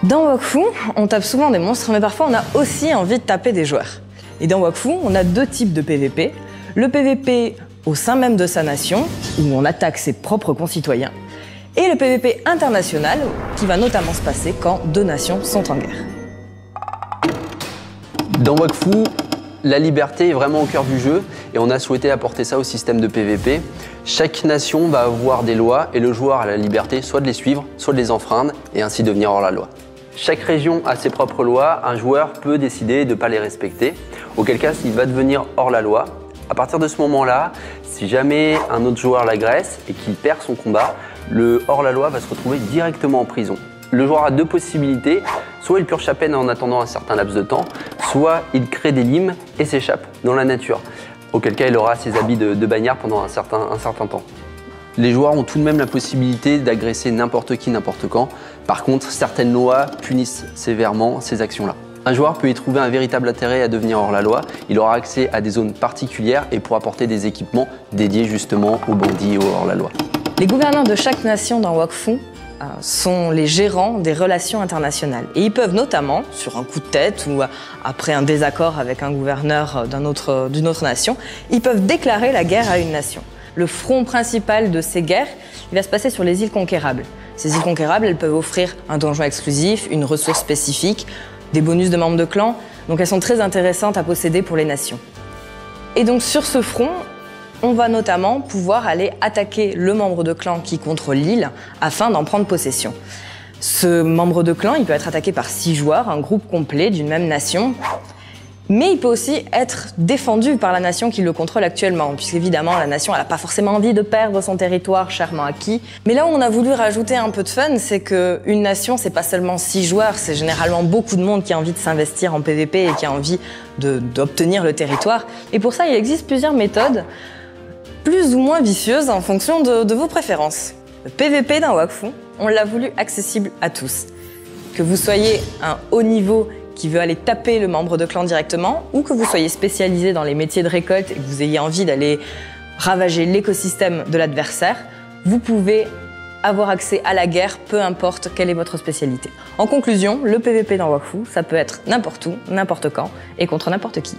Dans Wakfu, on tape souvent des monstres, mais parfois on a aussi envie de taper des joueurs. Et dans Wakfu, on a deux types de PVP. Le PVP au sein même de sa nation, où on attaque ses propres concitoyens, et le PVP international, qui va notamment se passer quand deux nations sont en guerre. Dans Wakfu, la liberté est vraiment au cœur du jeu et on a souhaité apporter ça au système de PVP. Chaque nation va avoir des lois et le joueur a la liberté soit de les suivre, soit de les enfreindre et ainsi devenir hors la loi. Chaque région a ses propres lois, un joueur peut décider de ne pas les respecter, auquel cas il va devenir hors la loi. À partir de ce moment-là, si jamais un autre joueur l'agresse et qu'il perd son combat, le hors-la-loi va se retrouver directement en prison. Le joueur a deux possibilités, soit il purge sa peine en attendant un certain laps de temps, soit il crée des limes et s'échappe dans la nature, auquel cas il aura ses habits de bagnard pendant un certain temps. Les joueurs ont tout de même la possibilité d'agresser n'importe qui, n'importe quand. Par contre, certaines lois punissent sévèrement ces actions-là. Un joueur peut y trouver un véritable intérêt à devenir hors-la-loi. Il aura accès à des zones particulières et pourra apporter des équipements dédiés justement aux bandits et aux hors-la-loi. Les gouverneurs de chaque nation dans Wakfu sont les gérants des relations internationales. Et ils peuvent notamment, sur un coup de tête ou après un désaccord avec un gouverneur d'une autre nation, ils peuvent déclarer la guerre à une nation. Le front principal de ces guerres, il va se passer sur les îles conquérables. Ces îles conquérables, elles peuvent offrir un donjon exclusif, une ressource spécifique, des bonus de membres de clan, donc elles sont très intéressantes à posséder pour les nations. Et donc sur ce front, on va notamment pouvoir aller attaquer le membre de clan qui contrôle l'île afin d'en prendre possession. Ce membre de clan, il peut être attaqué par 6 joueurs, un groupe complet d'une même nation, mais il peut aussi être défendu par la nation qui le contrôle actuellement, puisqu'évidemment la nation n'a pas forcément envie de perdre son territoire chèrement acquis. Mais là où on a voulu rajouter un peu de fun, c'est qu'une nation, c'est pas seulement 6 joueurs, c'est généralement beaucoup de monde qui a envie de s'investir en PVP et qui a envie d'obtenir le territoire. Et pour ça, il existe plusieurs méthodes, plus ou moins vicieuses en fonction de vos préférences. Le PVP dans Wakfu, on l'a voulu accessible à tous. Que vous soyez un haut niveau qui veut aller taper le membre de clan directement, ou que vous soyez spécialisé dans les métiers de récolte et que vous ayez envie d'aller ravager l'écosystème de l'adversaire, vous pouvez avoir accès à la guerre, peu importe quelle est votre spécialité. En conclusion, le PVP dans Wakfu, ça peut être n'importe où, n'importe quand et contre n'importe qui.